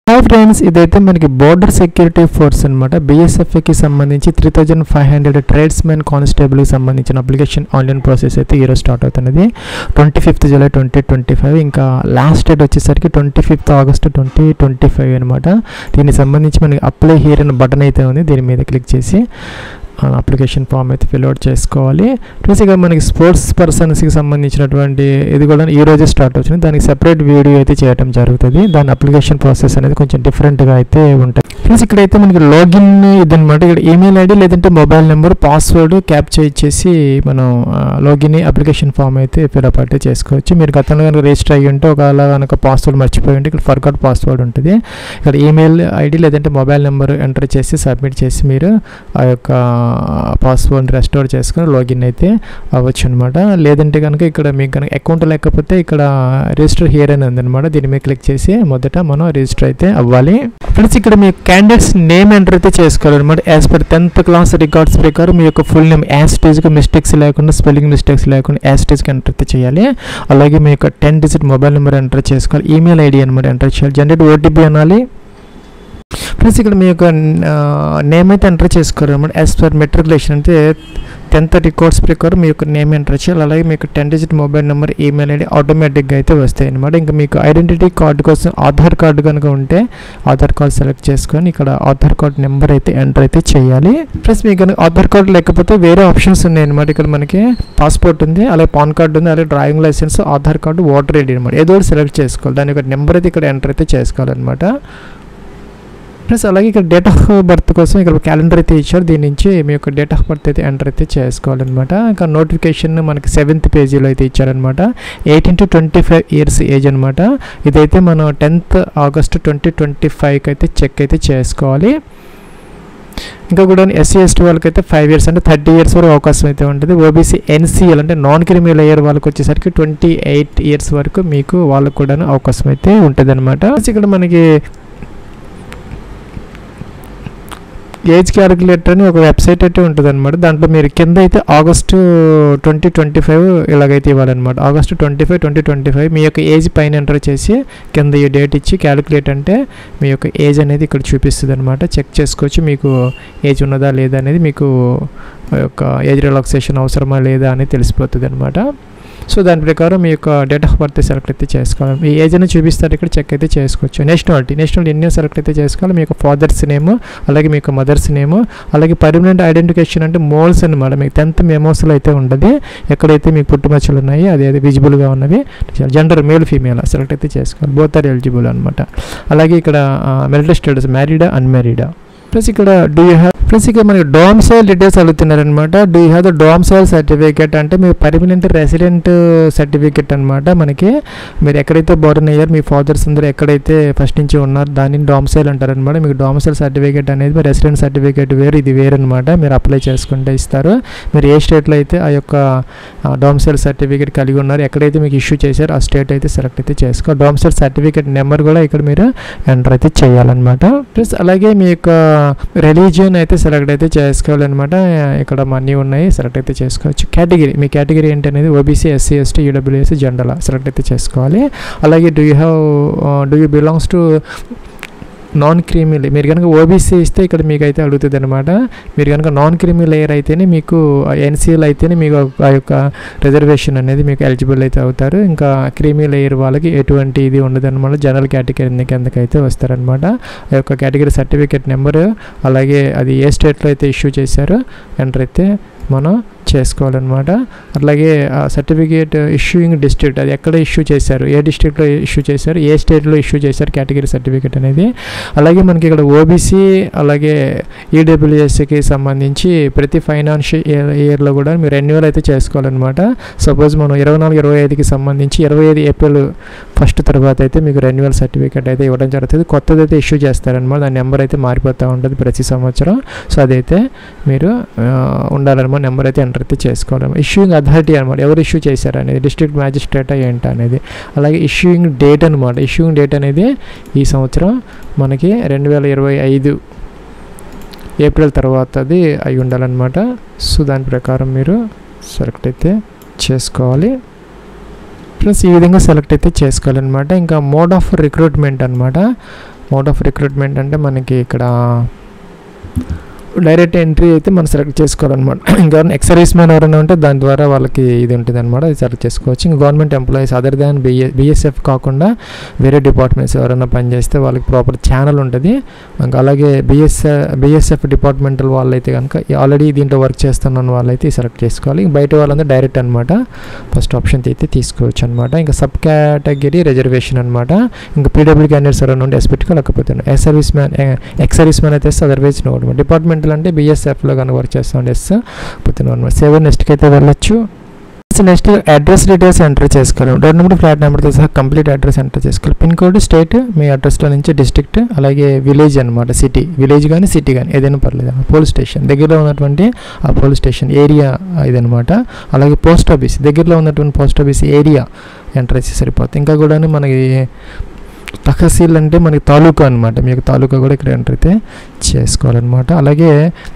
Hi friends, ఇదైతే మనకి border security force అనమాట. బీఎస్ఎఫ్కి సంబంధించి 3500 ట్రేడ్స్మెన్ కానిస్టేబుల్కి సంబంధించిన అప్లికేషన్ ఆన్లైన్ ప్రాసెస్ అయితే ఈరోజు స్టార్ట్ అవుతున్నది. 25 జూలై 2025. ఇంకా లాస్ట్ డేట్ వచ్చేసరికి 25 ఆగస్టు 2025 అనమాట. దీనికి సంబంధించి మనకి అప్లై హియర్ అనే బటన్ అయితే ఉంది. దీని మీద క్లిక్ చేసి అప్లికేషన్ ఫామ్ అయితే ఫిల్అవుట్ చేసుకోవాలి. ప్లస్ ఇక మనకి స్పోర్ట్స్ పర్సన్స్కి సంబంధించినటువంటి ఇది కూడా ఈ రోజే స్టార్ట్ వచ్చింది. దానికి సెపరేట్ వీడియో అయితే చేయడం జరుగుతుంది. దాని అప్లికేషన్ ప్రాసెస్ అనేది కొంచెం డిఫరెంట్గా అయితే ఉంటుంది. ప్లస్ ఇక్కడైతే మనకి లాగిన్ ఇదనమాట. ఇక్కడ ఈమెయిల్ ఐడి లేదంటే మొబైల్ నెంబర్, పాస్వర్డ్ క్యాప్చర్ ఇచ్చేసి మనం లాగిన్ అప్లికేషన్ ఫామ్ అయితే ఫిల్అప్ అయితే చేసుకోవచ్చు. మీరు గతంలో కనుక రిజిస్టర్ అయ్యి ఉంటే ఒకవేళ కనుక పాస్వర్డ్ మర్చిపోయి ఉంటే ఇక్కడ ఫర్గాట్ పాస్వర్డ్ ఉంటుంది. ఇక్కడ ఈమెయిల్ ఐడి లేదంటే మొబైల్ నెంబర్ ఎంటర్ చేసి సబ్మిట్ చేసి మీరు ఆ యొక్క పాస్వర్డ్ రెస్టోర్ చేసుకుని లాగిన్ అయితే అవ్వచ్చు అనమాట. లేదంటే కనుక ఇక్కడ మీకు కనుక అకౌంట్ లేకపోతే ఇక్కడ రిజిస్టర్ హియర్ అని ఉందన్నమాట. దీని మీద క్లిక్ చేసి మొదట మనం రిజిస్టర్ అయితే అవ్వాలి. ఫ్రెండ్స్, ఇక్కడ మీ క్యాండిడేట్స్ నేమ్ ఎంటర్ అయితే చేసుకోవాలన్నమాట. As per 10th class records ప్రకారం మీ యొక్క ఫుల్ నేమ్ యాస్టేజ్గా మిస్టేక్స్ లేకుండా, స్పెల్లింగ్ మిస్టేక్స్ లేకుండా యాస్టేజ్గా ఎంటర్ అయితే చేయాలి. అలాగే మీ యొక్క 10 డిజిట్ మొబైల్ నెంబర్ ఎంటర్ చేసుకోవాలి. ఈమెయిల్ ఐడి అనమాట ఎంటర్ చేయాలి. జనరేట్ ఓటీపీ అనాలి. ప్లస్ ఇక్కడ మీ యొక్క నేమ్ అయితే ఎంటర్ చేసుకోవాలన్నమాట. యాజ్ పర్ మెట్రికులేషన్ అంటే 10th రికార్డ్స్ ప్రకారం మీ యొక్క నేమ్ ఎంటర్ చేయాలి. అలాగే మీకు 10 digit mobile number, email ID ఆటోమేటిక్గా అయితే వస్తాయి అనమాట. ఇంకా మీకు ఐడెంటిటీ కార్డు కోసం ఆధార్ కార్డు కనుక ఉంటే ఆధార్ కార్డు సెలెక్ట్ చేసుకొని ఇక్కడ ఆధార్ కార్డు నెంబర్ అయితే ఎంటర్ అయితే చేయాలి. ప్లస్ మీకు కనుక ఆధార్ కార్డు లేకపోతే వేరే ఆప్షన్స్ ఉన్నాయి అనమాట. ఇక్కడ మనకి పాస్పోర్ట్ ఉంది, అలాగే పాన్ కార్డు ఉంది, అలాగే driving licence, Aadhaar card, voter ID అనమాట. ఏదో ఒకటి సెలెక్ట్ చేసుకోవాలి. దాని యొక్క నెంబర్ అయితే ఇక్కడ ఎంటర్ అయితే చేసుకోవాలన్నమాట. ప్లస్ అలాగే ఇక్కడ డేట్ ఆఫ్ బర్త్ కోసం ఇక్కడ క్యాలెండర్ అయితే ఇచ్చారు. దీని నుంచి మీ యొక్క డేట్ ఆఫ్ బర్త్ అయితే ఎంటర్ అయితే చేసుకోవాలన్నమాట. ఇంకా నోటిఫికేషన్ మనకి 7th పేజీలో అయితే ఇచ్చారనమాట. 18 to 25 ఇయర్స్ ఏజ్ అనమాట. ఇదైతే మనం 10th ఆగస్టు 2025 అయితే చెక్ అయితే చేసుకోవాలి. ఇంకా కూడా ఎస్సీ ఎస్టీ వాళ్ళకైతే 5 ఇయర్స్ అంటే 30 ఇయర్స్ వరకు అవకాశం అయితే ఉంటుంది. ఓబీసీ ఎన్సీఎల్ అంటే నాన్ క్రిమినల్ లేయర్ వాళ్ళకి వచ్చేసరికి 28 ఇయర్స్ వరకు మీకు వాళ్ళకు కూడా అవకాశం అయితే ఉంటుంది అనమాట. ఇక్కడ మనకి ఏజ్ క్యాలిక్యులేటర్ అని ఒక వెబ్సైట్ అయితే ఉంటుంది అనమాట. దాంట్లో మీరు కింద అయితే ఆగస్టు 2025 ఇలాగైతే ఇవ్వాలన్నమాట. ఆగస్టు 25, 2025 మీ యొక్క ఏజ్ పైన ఎంటర్ చేసి కింద ఈ డేట్ ఇచ్చి క్యాలిక్యులేట్ అంటే మీ యొక్క ఏజ్ అనేది ఇక్కడ చూపిస్తుంది అనమాట. చెక్ చేసుకోవచ్చు మీకు ఏజ్ ఉన్నదా లేదా అనేది, మీకు యొక్క ఏజ్ రిలాక్సేషన్ అవసరమా లేదా అనేది తెలిసిపోతుంది అనమాట. సో దాని ప్రకారం మీ యొక్క డేట్ ఆఫ్ బర్త్ సెలెక్ట్ అయితే చేసుకోవాలి. మీ ఏజ్ అని చూపిస్తారు, ఇక్కడ చెక్ అయితే చేసుకోవచ్చు. నేషనాలిటీ ఇండియన్ సెలెక్ట్ అయితే చేసుకోవాలి. మీ యొక్క ఫాదర్స్ నేమ్, అలాగే మీ యొక్క మదర్స్ నేమ్, అలాగే పర్మనెంట్ ఐడెంటిఫికేషన్ అంటే మోల్స్ అనమాట. మీకు 10th మెమోస్లో అయితే ఉంటుంది. ఎక్కడైతే మీకు పుట్టుమచ్చలు ఉన్నాయి అది విజిబుల్గా ఉన్నవి. జెండర్ మేల్ ఫీమేల్ సెలెక్ట్ అయితే చేసుకోవాలి. బోత్ ఆర్ ఎలిజిబుల్ అనమాట. అలాగే ఇక్కడ మెరిటల్ స్టేటస్ మ్యారీడా అన్మ్యారీడా. ప్లస్ ఇక్కడ ఇక్కడ మనకి డోమ్సైల్ డీటెయిల్స్ అడుగుతున్నారనమాట. Do you have the domicile certificate అంటే మీ పర్మనెంట్ రెసిడెంట్ సర్టిఫికేట్ అనమాట. మనకి మీరు ఎక్కడైతే బోర్న్ అయ్యారు, మీ ఫాదర్స్ అందరూ ఎక్కడైతే ఫస్ట్ నుంచి ఉన్నారు దాన్ని డోమ్సైల్ అంటారనమాట. మీకు డోమ్సైల్ సర్టిఫికేట్ అనేది మీ రెసిడెంట్ సర్టిఫికేట్ వేరు, ఇది వేరు అనమాట. మీరు అప్లై చేసుకుంటే ఇస్తారు. మీరు ఏ స్టేట్లో అయితే ఆ యొక్క డోమ్సైల్ సర్టిఫికేట్ కలిగి ఉన్నారు, ఎక్కడైతే మీకు ఇష్యూ చేశారు ఆ స్టేట్ అయితే సెలెక్ట్ అయితే చేసుకోవాలి. డోమ్సైల్ సర్టిఫికేట్ నెంబర్ కూడా ఇక్కడ మీరు ఎంటర్ అయితే చేయాలన్నమాట. ప్లస్ అలాగే మీ యొక్క రిలీజియన్ అయితే సెలెక్ట్ అయితే చేసుకోవాలన్నమాట. ఇక్కడ మనీ ఉన్నాయి, సెలెక్ట్ అయితే చేసుకోవచ్చు. కేటగిరీ, మీ కేటగిరీ ఏంటి అనేది OBC, SC, ST, EWS, general select అయితే చేసుకోవాలి. అలాగే do you belongs to non creamy, మీరు కనుక ఓబీసీ ఇస్తే ఇక్కడ మీకు అయితే అడుగుతుంది అనమాట. మీరు కనుక నాన్ క్రీమీ లేయర్ అయితేనే మీకు ఎన్సీఎల్ అయితేనే మీకు ఆ యొక్క రిజర్వేషన్ అనేది మీకు ఎలిజిబుల్ అయితే అవుతారు. ఇంకా క్రీమీ లేయర్ వాళ్ళకి ఎటువంటి ఇది ఉండదు అనమాట. జనరల్ కేటగిరీ కిందకైతే వస్తారనమాట. ఆ యొక్క కేటగిరీ సర్టిఫికేట్ నెంబరు, అలాగే అది ఏ స్టేట్లో అయితే ఇష్యూ చేశారో ఎంటర్ అయితే మనం చేసుకోవాలన్నమాట. అలాగే సర్టిఫికేట్ ఇష్యూయింగ్ డిస్ట్రిక్ట్, అది ఎక్కడ ఇష్యూ చేశారు, ఏ డిస్ట్రిక్ట్లో ఇష్యూ చేశారు, ఏ స్టేట్లో ఇష్యూ చేశారు కేటగిరీ సర్టిఫికేట్ అనేది. అలాగే మనకి ఇక్కడ ఓబీసీ అలాగే ఈడబ్ల్యూఎస్కి సంబంధించి ప్రతి ఫైనాన్షియల్ ఇయర్లో కూడా మీరు రెన్యువల్ అయితే చేసుకోవాలన్నమాట. సపోజ్ మనం 24-25కి సంబంధించి 25 ఏప్రిల్ 1 తర్వాత అయితే మీకు రెన్యువల్ సర్టిఫికేట్ అయితే ఇవ్వడం జరుగుతుంది. కొత్తది అయితే ఇష్యూ చేస్తారనమాట. దాని నెంబర్ అయితే మారిపోతూ ఉంటుంది ప్రతి సంవత్సరం. సో అదైతే మీరు ఉండాలన్నమాట. నెంబర్ అయితే ఎంటర్ అయితే చేసుకోవాలి. ఇష్యూయింగ్ అథారిటీ అనమాట, ఎవరు ఇష్యూ చేశారు అనేది, డిస్ట్రిక్ట్ మ్యాజిస్ట్రేట్ ఏంటి అనేది. అలాగే ఇష్యూయింగ్ డేట్ అనమాట. ఇష్యూయింగ్ డేట్ అనేది ఈ సంవత్సరం మనకి 2025 ఏప్రిల్ తర్వాతది అయి ఉండాలన్నమాట. సో దాని ప్రకారం మీరు సెలెక్ట్ అయితే చేసుకోవాలి. ప్లస్ ఈ విధంగా సెలెక్ట్ అయితే చేసుకోవాలన్నమాట. ఇంకా మోడ్ ఆఫ్ రిక్రూట్మెంట్ అనమాట. మోడ్ ఆఫ్ రిక్రూట్మెంట్ అంటే మనకి ఇక్కడ డైరెక్ట్ ఎంట్రీ అయితే మనం సెలెక్ట్ చేసుకోవాలన్నమాట. ఇంకా ఎక్స్ సర్వీస్ మ్యాన్ ఎవరైనా ఉంటే దాని ద్వారా వాళ్ళకి ఇది ఉంటుంది అనమాట, అది సెలెక్ట్ చేసుకోవచ్చు. ఇంకా government employees other than BSF కాకుండా వేరే డిపార్ట్మెంట్స్ ఎవరైనా పనిచేస్తే వాళ్ళకి ప్రాపర్ ఛానల్ ఉంటుంది. ఇంకా అలాగే బిఎస్ఎఫ్ డిపార్ట్మెంటల్ వాళ్ళైతే కనుక ఆల్రెడీ దీంట్లో వర్క్ చేస్తున్న వాళ్ళైతే సెలెక్ట్ చేసుకోవాలి. బయట వాళ్ళంతా డైరెక్ట్ అనమాట ఫస్ట్ ఆప్షన్ అయితే తీసుకోవచ్చు అనమాట. ఇంకా సబ్ కేటగిరీ రిజర్వేషన్ అనమాట. ఇంకా పీడబ్ల్యూ క్యాండిడేట్స్ ఎవరైనా ఉంటే ఎస్ పెట్టుకోలేకపోతే ఎక్స్ సర్వీస్ మ్యాన్ అయితే అదర్వైజ్ నో. డిపార్ట్మెంట్ అంటే బిఎస్ఎఫ్లో కనుక వర్క్ చేస్తాం ఎస్ పోతున్నాం అనమాట. సేవ్ నెక్స్ట్కి అయితే వెళ్ళొచ్చు. నెక్స్ట్ అడ్రస్ డీటెయిల్స్ ఎంటర్ చేసుకోవాలి. డోర్ నెంబర్, ఫ్లాట్ నెంబర్తో సహా కంప్లీట్ అడ్రస్ ఎంటర్ చేసుకోవాలి. పిన్ కోడ్, స్టేట్, మీ అడ్రస్లో నుంచి డిస్ట్రిక్ట్, అలాగే విలేజ్ అనమాట, సిటీ, విలేజ్ కానీ సిటీ కానీ ఏదైనా పర్లేదు. పోలీస్ స్టేషన్ దగ్గరలో ఉన్నటువంటి ఆ పోలీస్ స్టేషన్ ఏరియా ఇదనమాట. అలాగే పోస్ట్ ఆఫీస్ దగ్గరలో ఉన్నటువంటి పోస్ట్ ఆఫీస్ ఏరియా ఎంటర్ చేసి సరిపోతుంది. ఇంకా కూడా మనకి తహసీల్ అంటే మనకి తాలూకా అనమాట, మీకు తాలూకా కూడా ఇక్కడ ఎంటర్ అయితే చేసుకోవాలన్నమాట. అలాగే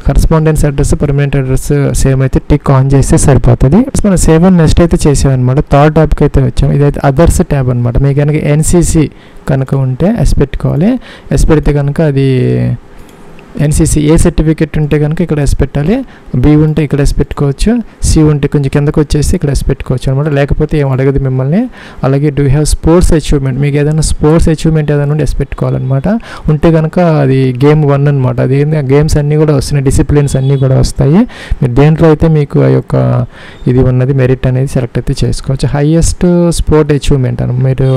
correspondence address, permanent address same అయితే టిక్ ఆన్ చేస్తే సరిపోతుంది. మనం సేవ్ అండ్ నెక్స్ట్ అయితే చేసామన్నమాట. థర్డ్ ట్యాబ్కి అయితే వచ్చాము. ఇదైతే అదర్స్ ట్యాబ్ అనమాట. మీకు కనుక ఎన్సీసీ కనుక ఉంటే ఎస్ పెట్టుకోవాలి. ఎస్ పెడితే కనుక అది ఎన్సీసీ ఏ సర్టిఫికేట్ ఉంటే కనుక ఇక్కడ ఎస్ పెట్టాలి. బి ఉంటే ఇక్కడ ఎస్ పెట్టుకోవచ్చు. సి ఉంటే కొంచెం కిందకు వచ్చేసి ఇక్కడ ఎస్ పెట్టుకోవచ్చు అనమాట. లేకపోతే ఏం అడగదు మిమ్మల్ని. అలాగే డూ హ్యావ్ స్పోర్ట్స్ అచీవ్మెంట్, మీకు ఏదైనా స్పోర్ట్స్ అచీవ్మెంట్ ఏదైనా ఉంటే ఎస్ పెట్టుకోవాలన్నమాట. ఉంటే కనుక అది గేమ్ 1 అనమాట. అది గేమ్స్ అన్నీ కూడా వస్తున్నాయి, డిసిప్లిన్స్ అన్నీ కూడా వస్తాయి. మీరు దేంట్లో అయితే మీకు ఆ యొక్క ఇది ఉన్నది మెరిట్ అనేది సెలెక్ట్ అయితే చేసుకోవచ్చు. హైయెస్ట్ స్పోర్ట్ అచీవ్మెంట్ అని మీరు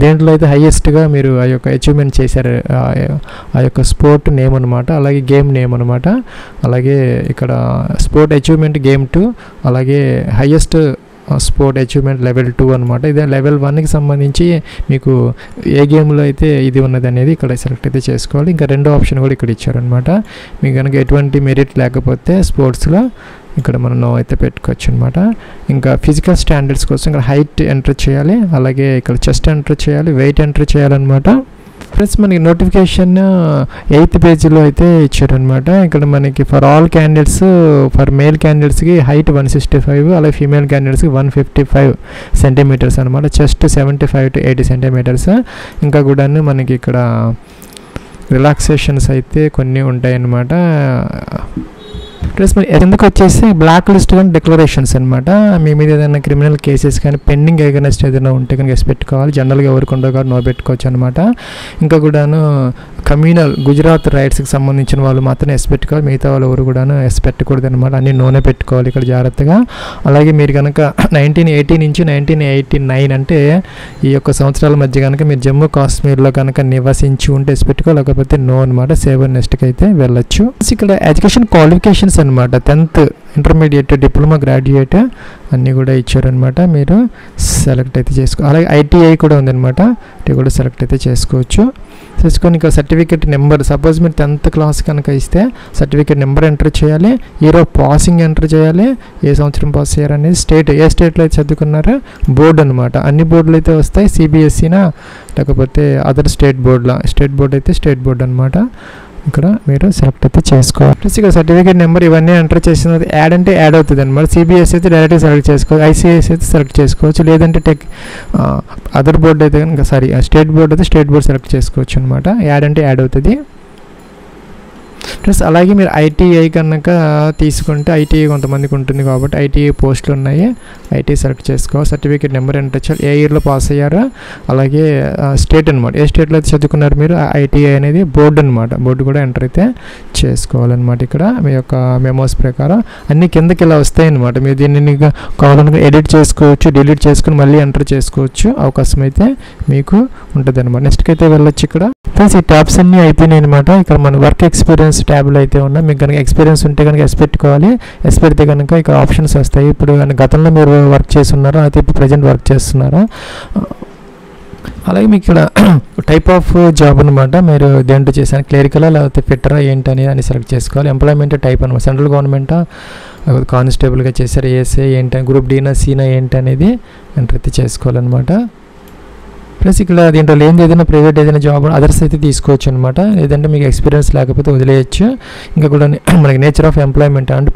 దేంట్లో అయితే హైయెస్ట్గా మీరు ఆ యొక్క అచీవ్మెంట్ చేశారు ఆ యొక్క స్పోర్ట్ నేమ్ అనమాట. అలాగే గేమ్ నేమ్ అనమాట. అలాగే ఇక్కడ స్పోర్ట్ అచీవ్మెంట్ గేమ్ 2, అలాగే హైయెస్ట్ స్పోర్ట్ అచీవ్మెంట్ లెవెల్ 2 అనమాట. ఇదే లెవెల్ 1కి సంబంధించి మీకు ఏ గేమ్లో అయితే ఇది ఉన్నది అనేది ఇక్కడ సెలెక్ట్ అయితే చేసుకోవాలి. ఇంకా రెండో ఆప్షన్ కూడా ఇక్కడ ఇచ్చారనమాట. మీకు కనుక ఎటువంటి మెరిట్ లేకపోతే స్పోర్ట్స్లో ఇక్కడ మనం నో అయితే పెట్టుకోవచ్చు అనమాట. ఇంకా ఫిజికల్ స్టాండర్డ్స్ కోసం ఇక్కడ హైట్ ఎంటర్ చేయాలి. అలాగే ఇక్కడ చెస్ట్ ఎంటర్ చేయాలి, వెయిట్ ఎంటర్ చేయాలన్నమాట. ప్లస్ మనకి నోటిఫికేషన్ 8th పేజీలో అయితే ఇచ్చారనమాట. ఇక్కడ మనకి for all candidates, for male క్యాండిడేట్స్కి హైట్ 165, అలాగే ఫీమేల్ క్యాండిడేట్స్కి 155 సెంటీమీటర్స్ అనమాట. Chest 75 to 80 centimetres. ఇంకా కూడా మనకి ఇక్కడ రిలాక్సేషన్స్ అయితే కొన్ని ఉంటాయన్నమాట. ప్లస్ మరి ఎందుకు వచ్చేసి బ్లాక్ లిస్ట్ కానీ డిక్లరేషన్స్ అనమాట. మీ మీద ఏదైనా క్రిమినల్ కేసెస్ కానీ పెండింగ్ అగైనెస్ట్ ఏదైనా ఉంటే కనుక ఎస్ పెట్టుకోవాలి. జనరల్గా ఎవరికి ఉండవు కాబట్టి నో పెట్టుకోవచ్చు అనమాట. ఇంకా కూడాను కమ్యూనల్ గుజరాత్ రైట్స్కి సంబంధించిన వాళ్ళు మాత్రం ఎస్ పెట్టుకోవాలి. మిగతా వాళ్ళు ఎవరు కూడాను ఎస్ పెట్టకూడదు అనమాట. అన్ని నోనే పెట్టుకోవాలి ఇక్కడ జాగ్రత్తగా. అలాగే మీరు కనుక 1980 నుంచి 1989 అంటే ఈ యొక్క సంవత్సరాల మధ్య కనుక మీరు జమ్మూ కాశ్మీర్లో కనుక నివసించి ఉంటే ఎస్ పెట్టుకోవాలి, లేకపోతే నో అనమాట. సేవ్ అండ్ నెక్స్ట్కి అయితే వెళ్ళొచ్చు. ఇక్కడ ఎడ్యుకేషన్ క్వాలిఫికేషన్స్ అనమాట. 10th, ఇంటర్మీడియట్, డిప్లొమా, గ్రాడ్యుయేట్ అన్నీ కూడా ఇచ్చారనమాట. మీరు సెలెక్ట్ అయితే అలాగే ఐటీఐ కూడా ఉందన్నమాట. ఇది కూడా సెలెక్ట్ అయితే చేసుకొని ఇంకా సర్టిఫికేట్ నెంబర్, సపోజ్ మీరు 10th క్లాస్ కనుక ఇస్తే సర్టిఫికేట్ నెంబర్ ఎంటర్ చేయాలి. ఇయర్ ఆఫ్ పాసింగ్ ఎంటర్ చేయాలి, ఏ సంవత్సరం పాస్ అయ్యారు అనేది, స్టేట్ ఏ స్టేట్లో అయితే చదువుకున్నారో బోర్డు అనమాట. అన్ని బోర్డులు అయితే వస్తాయి, సిబిఎస్ఈనా లేకపోతే అదర్ స్టేట్ బోర్డులా. స్టేట్ బోర్డు అయితే స్టేట్ బోర్డు అనమాట. ఇక్కడ మీరు సెలెక్ట్ అయితే చేసుకోవాలి. ప్లస్ ఇక్కడ సర్టిఫికేట్ నెంబర్ ఇవన్నీ ఎంటర్ చేసిన యాడ్ అంటే యాడ్ అవుతుంది అనమాట. సిబిఎస్ఈ అయితే డైరెక్ట్గా సెలెక్ట్ చేసుకోవచ్చు, ఐసిఐఎస్ అయితే సెలెక్ట్ చేసుకోవచ్చు, లేదంటే అదర్ బోర్డు అయితే కనుక స్టేట్ బోర్డు అయితే స్టేట్ బోర్డు సెలెక్ట్ చేసుకోవచ్చు అనమాట. యాడ్ అంటే యాడ్ అవుతుంది. ప్లస్ అలాగే మీరు ఐటీఐ కనుక తీసుకుంటే ఐటీఐ కొంతమందికి ఉంటుంది కాబట్టి ఐటీఐ పోస్టులు ఉన్నాయి, ఐటీఐ సెలెక్ట్ చేసుకోవాలి. సర్టిఫికేట్ నెంబర్ ఎంటర్ చేయాలి, ఏ ఇయర్లో పాస్ అయ్యారో, అలాగే స్టేట్ అనమాట, ఏ స్టేట్లో అయితే చదువుకున్నారు మీరు. ఐటీఐ అనేది బోర్డు అనమాట, బోర్డు కూడా ఎంటర్ అయితే చేసుకోవాలన్నమాట. ఇక్కడ మీ యొక్క మెమోస్ ప్రకారం అన్ని కిందకి ఇలా వస్తాయి అనమాట. మీరు దీన్ని కావాలనుకుని ఎడిట్ చేసుకోవచ్చు, డిలీట్ చేసుకుని మళ్ళీ ఎంటర్ చేసుకోవచ్చు, అవకాశం అయితే మీకు ఉంటుంది అనమాట. నెక్స్ట్కి అయితే వెళ్ళొచ్చు. ఇక్కడ ప్లస్ ఈ ట్యాబ్స్ అన్నీ అయిపోయినాయి అనమాట. ఇక్కడ మన వర్క్ ఎక్స్పీరియన్స్ ట్యాబ్లో అయితే ఉన్నాయి. మీకు కనుక ఎక్స్పీరియన్స్ ఉంటే కనుక ఎస్ పెట్టుకోవాలి. ఎస్ పెడితే కనుక ఇక్కడ ఆప్షన్స్ వస్తాయి. ఇప్పుడు గతంలో మీరు వర్క్ చేస్తున్నారా అయితే ఇప్పుడు ప్రజెంట్ వర్క్ చేస్తున్నారా. అలాగే మీకు ఇక్కడ టైప్ ఆఫ్ జాబ్ అనమాట. మీరు దేంట్లో చేశాను, క్లరికలా లేకపోతే ఫిట్టరా ఏంటి అని సెలెక్ట్ చేసుకోవాలి. ఎంప్లాయ్మెంట్ టైప్ అనమాట, సెంట్రల్ గవర్నమెంటా కానిస్టేబుల్గా చేశారు, ఏఎస్ఏ ఏంటి, గ్రూప్ డీనా సీనా ఏంటి అనేది ఎంటర్ అయితే చేసుకోవాలన్నమాట. ప్లస్ ఇక్కడ దీంట్లో లేని ఏదైనా ప్రైవేట్ ఏదైనా జాబ్ అదర్స్ అయితే తీసుకోవచ్చు అనమాట. లేదంటే మీకు ఎక్స్పీరియన్స్ లేకపోతే వదిలేయచ్చు. ఇంకా కూడా మనకి నేచర్ ఆఫ్ ఎంప్లాయ్మెంట్ అంటే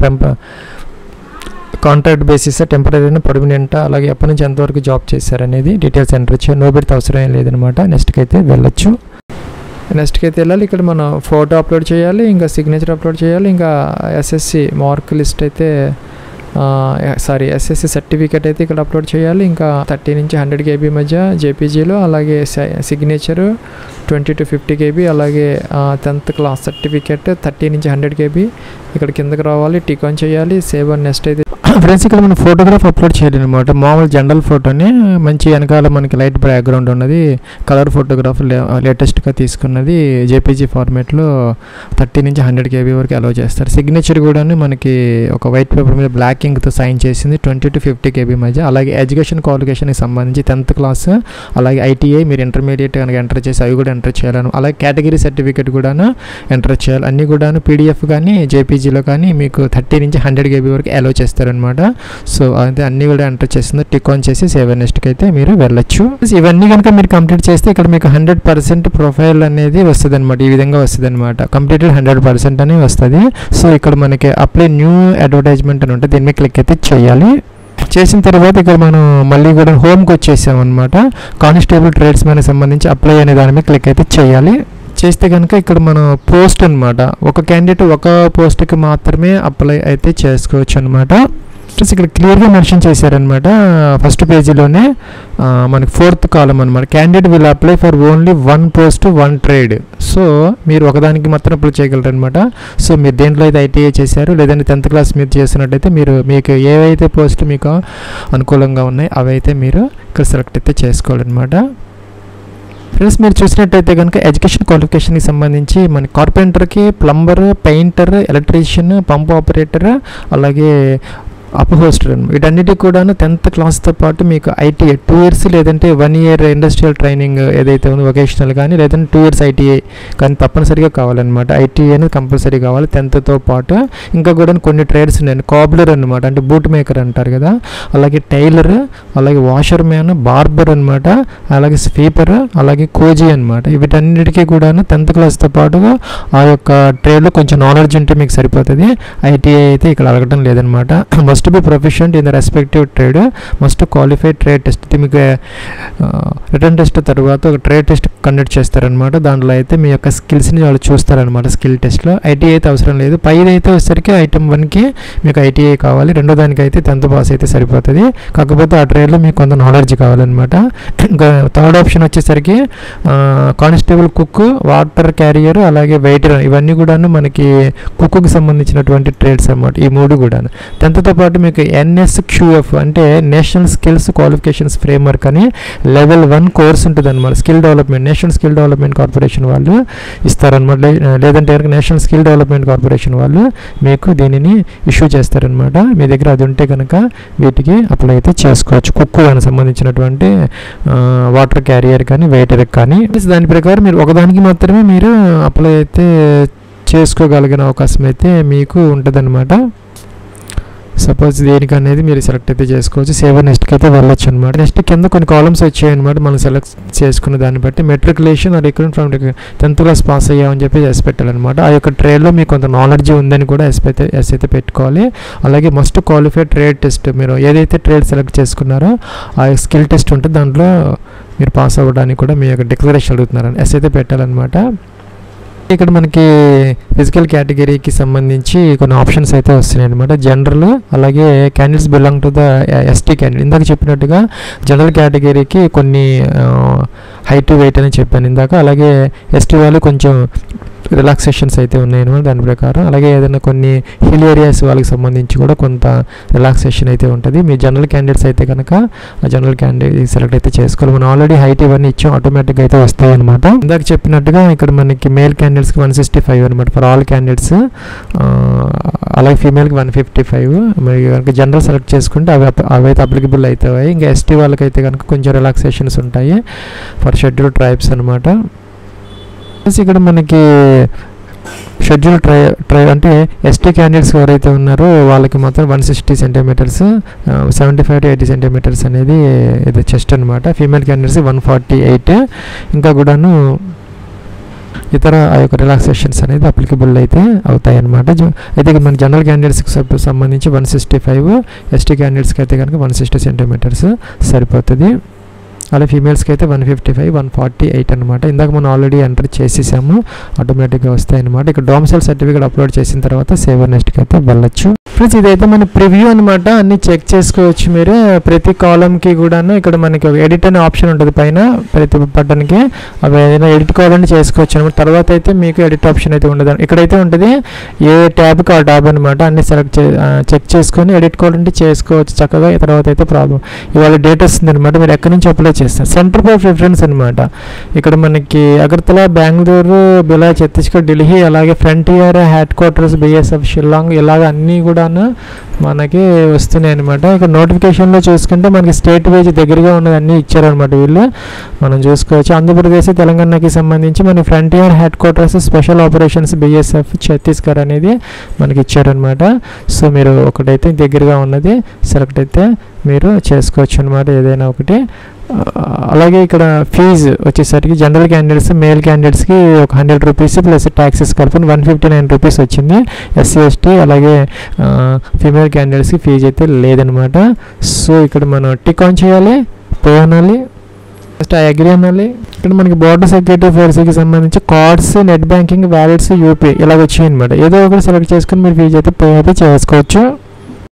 కాంట్రాక్ట్ బేసిస్, టెంపరీ, పర్మనెంట్, అలాగే ఎప్పటి నుంచి ఎంతవరకు జాబ్ చేశారనేది డీటెయిల్స్ ఎంటర్ చేయాలి. నో పెడితే అవసరం ఏం లేదనమాట. నెక్స్ట్కి అయితే వెళ్ళొచ్చు. నెక్స్ట్కి అయితే వెళ్ళాలి. ఇక్కడ మనం ఫోటో అప్లోడ్ చేయాలి, ఇంకా సిగ్నేచర్ అప్లోడ్ చేయాలి, ఇంకా ఎస్ఎస్సి మార్క్ లిస్ట్ అయితే ఎస్ఎస్సి సర్టిఫికేట్ అయితే ఇక్కడ అప్లోడ్ చేయాలి. ఇంకా 30 నుంచి 100 KB మధ్య జేపీజీలో, అలాగే సిగ్నేచరు 20 to 50 KB, అలాగే 10th క్లాస్ సర్టిఫికేట్ 30 నుంచి 100 KB ఇక్కడ కిందకి రావాలి, టిక్ ఆన్ చేయాలి, సేవ్ అండ్ నెక్స్ట్ అయితే ఫ్రెండ్స్ ఇక్కడ మనం ఫోటోగ్రాఫ్ అప్లోడ్ చేయాలి అనమాట. మామూలు జనరల్ ఫోటోని మంచి వెనకాల మనకి లైట్ బ్యాక్గ్రౌండ్ ఉన్నది కలర్ ఫోటోగ్రాఫ్ లేటెస్ట్గా తీసుకున్నది జేపీజీ ఫార్మేట్లో 30 నుంచి 100 KB వరకు అలౌ చేస్తారు. సిగ్నేచర్ కూడా మనకి ఒక వైట్ పేపర్ మీద బ్లాక్ ఇంక్తో సైన్ చేసింది 20 to 50 KB మధ్య. అలాగే ఎడ్యుకేషన్ క్వాలిఫికేషన్కి సంబంధించి 10th క్లాస్, అలాగే ఐటీఐ మీరు ఇంటర్మీడియట్ కనుక ఎంటర్ చేసి అవి కూడా ఎంటర్ చేయాలను. అలాగే కేటగిరీ సర్టిఫికేట్ కూడా ఎంటర్ చేయాలి. అన్నీ కూడా పీడిఎఫ్ కానీ జేపీజీలో కానీ మీకు 30 నుంచి 100 KB వరకు అలౌ చేస్తారనమాట. సో అయితే అన్నీ కూడా ఎంటర్ చేస్తుంది, టిక్ ఆన్ చేసి సేవ్ అండ్ నెక్స్ట్కి అయితే మీరు వెళ్ళొచ్చు. ఇవన్నీ కనుక మీరు కంప్లీట్ చేస్తే ఇక్కడ మీకు 100% ప్రొఫైల్ అనేది వస్తుంది అనమాట. ఈ విధంగా వస్తుంది అనమాట, కంప్లీటెడ్ 100% అని వస్తుంది. సో ఇక్కడ మనకి అప్లై న్యూ అడ్వర్టైజ్మెంట్ అని ఉంటుంది, దీని మీద క్లిక్ అయితే చేయాలి. చేసిన తర్వాత ఇక్కడ మనం మళ్ళీ కూడా హోమ్కి వచ్చేసాం అనమాట. కానిస్టేబుల్ ట్రేడ్స్ మ్యాన్ సంబంధించి అప్లై అనే దాని మీద క్లిక్ అయితే చేయాలి. చేస్తే కనుక ఇక్కడ మనం పోస్ట్ అనమాట, ఒక క్యాండిడేట్ ఒక పోస్ట్కి మాత్రమే అప్లై అయితే చేసుకోవచ్చు అనమాట. ఇక్కడ క్లియర్గా మెన్షన్ చేశారనమాట. ఫస్ట్ పేజీలోనే మనకి 4th కాలం అనమాట, candidate will apply for only 1 post 1 trade. So మీరు ఒకదానికి మాత్రం అప్లై చేయగలరు అనమాట. సో మీరు దేంట్లో అయితే ఐటీఐ చేశారు, లేదంటే 10th క్లాస్ మీరు చేస్తున్నట్టయితే మీకు ఏవైతే పోస్ట్ మీకు అనుకూలంగా ఉన్నాయి అవైతే మీరు ఇక్కడ సెలెక్ట్ అయితే చేసుకోవాలన్నమాట. ఫ్రెండ్స్ మీరు చూసినట్టయితే కనుక ఎడ్యుకేషన్ క్వాలిఫికేషన్కి సంబంధించి మన కార్పెంటర్కి, plumber, painter, electrician, pump operator, అలాగే అప్హోస్టర్ వీటన్నిటికి కూడా 10th క్లాస్తో పాటు మీకు ఐటీఐ 2 years లేదంటే 1 year ఇండస్ట్రియల్ ట్రైనింగ్ ఏదైతే ఉందో వొకేషనల్ కానీ, లేదంటే 2 years ఐటీఐ కానీ తప్పనిసరిగా కావాలన్నమాట. ఐటీఐ అనేది కంపల్సరీ కావాలి 10thతో పాటు. ఇంకా కూడా కొన్ని ట్రేడ్స్ ఉన్నాయి, కాబ్లర్ అనమాట, అంటే బూట్ మేకర్ అంటారు కదా, అలాగే టైలర్, అలాగే వాషర్ మ్యాన్, బార్బర్ అనమాట, అలాగే స్వీపర్, అలాగే కోజీ అనమాట. వీటన్నిటికీ కూడా 10th క్లాస్తో పాటుగా ఆ యొక్క ట్రేడ్లో కొంచెం నాలెడ్జ్ ఉంటే మీకు సరిపోతుంది. ఐటీఐ అయితే ఇక్కడ అడగడం లేదనమాట. Must be proficient in the respective trade, must qualify trade test. మీకు రిటర్న్ టెస్ట్ తర్వాత ఒక ట్రేడ్ టెస్ట్ కండక్ట్ చేస్తారనమాట. దాంట్లో అయితే మీ యొక్క స్కిల్స్ని వాళ్ళు చూస్తారనమాట స్కిల్ టెస్ట్లో. ఐటీఐ అయితే అవసరం లేదు. పైది అయితే వచ్చేసరికి ఐటమ్ 1కి మీకు ఐటీఐ కావాలి, రెండో దానికి అయితే 10th పాస్ అయితే సరిపోతుంది. కాకపోతే ఆ ట్రేడ్లో మీకు కొంత నాలెడ్జ్ కావాలన్నమాట. ఇంకా 3rd ఆప్షన్ వచ్చేసరికి కానిస్టేబుల్, కుక్, వాటర్ క్యారియర్, అలాగే వెయిటర్, ఇవన్నీ కూడా మనకి కుక్కి సంబంధించినటువంటి ట్రేడ్స్ అనమాట. ఈ 3 కూడా 10thతో పాటు మీకు NSQF అంటే నేషనల్ స్కిల్స్ క్వాలిఫికేషన్స్ ఫ్రేమ్వర్క్ అని లెవెల్ 1 కోర్స్ ఉంటుంది అనమాట. Skill development, national skill development corporation వాళ్ళు ఇస్తారనమాట. లేదంటే నేషనల్ స్కిల్ డెవలప్మెంట్ కార్పొరేషన్ వాళ్ళు మీకు దీనిని ఇష్యూ చేస్తారనమాట. మీ దగ్గర అది ఉంటే కనుక వీటికి అప్లై అయితే చేసుకోవచ్చు. కుక్కు అని సంబంధించినటువంటి వాటర్ క్యారియర్ కానీ, వెయిటర్ కానీ, దాని ప్రకారం మీరు ఒకదానికి మాత్రమే మీరు అప్లై అయితే చేసుకోగలిగిన అవకాశం అయితే మీకు ఉంటుందన్నమాట. సపోజ్ దేనికి అనేది మీరు సెలెక్ట్ అయితే చేసుకోవచ్చు. సేవ్ నెక్స్ట్కి అయితే వెళ్ళొచ్చు అనమాట. నెక్స్ట్ కింద కొన్ని కాలమ్స్ వచ్చాయన్నమాట. మనం సెలెక్ట్ చేసుకున్న దాన్ని బట్టి matriculation recruit from 10th class pass అయ్యామని చెప్పి ఎస్ పెట్టాలన్నమాట. ఆ యొక్క ట్రేడ్లో మీకు కొంత నాలెడ్జ్ ఉందని కూడా ఎస్ అయితే పెట్టుకోవాలి. అలాగే మస్ట్ క్వాలిఫై ట్రేడ్ టెస్ట్, మీరు ఏదైతే ట్రేడ్ సెలెక్ట్ చేసుకున్నారో ఆ స్కిల్ టెస్ట్ ఉంటుంది, దాంట్లో మీరు పాస్ అవ్వడానికి కూడా మీ యొక్క డిక్లరేషన్ అడుగుతున్నారని ఎస్ అయితే పెట్టాలన్నమాట. ఇక్కడ మనకి ఫిజికల్ కేటగిరీకి సంబంధించి కొన్ని ఆప్షన్స్ అయితే వస్తున్నాయి అనమాట. జనరల్, అలాగే candidates belong to the ST candidate. ఇందాక చెప్పినట్టుగా జనరల్ కేటగిరీకి కొన్ని హైట్, వెయిట్ అని చెప్పాను ఇందాక. అలాగే ఎస్టీ వాళ్ళు కొంచెం రిలాక్సేషన్స్ అయితే ఉన్నాయన్నమాట దాని ప్రకారం. అలాగే ఏదైనా కొన్ని హిల్ ఏరియాస్ వాళ్ళకి సంబంధించి కూడా కొంత రిలాక్సేషన్ అయితే ఉంటుంది. మీ జనరల్ క్యాండిడేట్స్ అయితే కనుక ఆ జనరల్ క్యాండిడేట్ సెలెక్ట్ అయితే చేసుకోవాలి. మనం ఆల్రెడీ హైట్ ఇవన్నీ ఇచ్చాం, ఆటోమేటిక్గా అయితే వస్తాయి అనమాట. ఇందాక చెప్పినట్టుగా ఇక్కడ మనకి మేల్ క్యాండిడేట్స్కి 165 అనమాట ఫర్ ఆల్ క్యాండిడేట్స్, అలాగే ఫీమేల్కి 155. మరి కనుక జనరల్ సెలెక్ట్ చేసుకుంటే అవైతే అప్లికబుల్ అవుతాయి. ఇంకా ఎస్టీ వాళ్ళకైతే కనుక కొంచెం రిలాక్సేషన్స్ ఉంటాయి ఫర్ షెడ్యూల్ ట్రైబ్స్ అనమాట. ఇక్కడ మనకి షెడ్యూల్ ట్రై అంటే ఎస్టీ క్యాండిడేట్స్ ఎవరైతే ఉన్నారో వాళ్ళకి మాత్రం 160 centimeters, 75 to 80 centimeters అనేది ఇది చెస్ట్ అనమాట. Female candidates 148. ఇంకా కూడాను ఇతర ఆ యొక్క రిలాక్సేషన్స్ అనేది అప్లికబుల్ అయితే అవుతాయి అనమాట. అయితే మన జనరల్ క్యాండిడేట్స్కి సంబంధించి 165, ఎస్టీ క్యాండిడేట్స్కి అయితే కనుక 160 centimeters సరిపోతుంది. అలా ఫీమేల్స్కి అయితే 155, 148 అనమాట. ఇందాక మనం ఆల్రెడీ ఎంటర్ చేసేసాము, ఆటోమేటిక్గా వస్తాయి అనమాట. ఇక్కడ డొమిసైల్ సర్టిఫికేట్ అప్లోడ్ చేసిన తర్వాత సేవ్ నెక్స్ట్కి అయితే వెళ్ళొచ్చు. ఫ్రెండ్స్ ఇదైతే మన ప్రివ్యూ అనమాట, అన్నీ చెక్ చేసుకోవచ్చు మీరు. ప్రతి కాలంకి కూడాను ఇక్కడ మనకి ఎడిట్ అనే ఆప్షన్ ఉంటుంది పైన ప్రతి బటన్కి. అవి ఏదైనా ఎడిట్ కావాలంటే చేసుకోవచ్చు అనమాట. తర్వాత అయితే మీకు ఎడిట్ ఆప్షన్ అయితే ఉండదు, ఇక్కడైతే ఉంటుంది ఏ ట్యాబ్కి ఆ ట్యాబ్ అనమాట. అన్ని చెక్ చేసుకొని ఎడిట్ కావాలంటే చేసుకోవచ్చు చక్కగా. తర్వాత అయితే ప్రాబ్లం ఇవాళ డేట్ వస్తుంది అనమాట, మీరు ఎక్కడి నుంచి అప్లై చేస్తారు. సెంటర్ ఫర్ ప్రిఫరెన్స్ అనమాట. ఇక్కడ మనకి అగర్తలా, బెంగళూరు, బిలా, ఛత్తీస్గఢ్, ఢిల్లీ, అలాగే frontier head quarters, BSF, Shillong, ఇలాగ అన్నీ కూడా మనకి వస్తున్నాయి అనమాట. ఇక్కడ నోటిఫికేషన్లో చూసుకుంటే మనకి స్టేట్ వైజ్ దగ్గరగా ఉన్నది అన్నీ ఇచ్చారనమాట వీళ్ళు, మనం చూసుకోవచ్చు. ఆంధ్రప్రదేశ్, తెలంగాణకి సంబంధించి మన frontier head quarters, special operations, BSF, Chhattisgarh అనేది మనకి ఇచ్చారనమాట. సో మీరు ఒకటైతే దగ్గరగా ఉన్నది సెలెక్ట్ అయితే మీరు చేసుకోవచ్చు అనమాట, ఏదైనా ఒకటి. అలాగే ఇక్కడ ఫీజు వచ్చేసరికి జనరల్ క్యాండిడేట్స్, మేల్ క్యాండిడేట్స్కి ఒక 100 రూపీస్ ప్లస్ ట్యాక్సెస్ కలుపుని 159 రూపీస్ వచ్చింది. ఎస్సీ, ఎస్టీ అలాగే ఫీమేల్ క్యాండిడేట్స్కి ఫీజు అయితే లేదనమాట. సో ఇక్కడ మనం టిక్ ఆన్ చేయాలి, పే అనాలి, ఫస్ట్ అగ్రీ అనాలి. ఇక్కడ మనకి బోర్డర్ సెక్యూరిటీ ఫోర్స్కి సంబంధించి cards, net banking, wallets, UP ఇలాగ వచ్చాయి అనమాట. ఏదో ఒకటి సెలెక్ట్ చేసుకుని మీరు ఫీజు అయితే పే అయితే చేసుకోవచ్చు.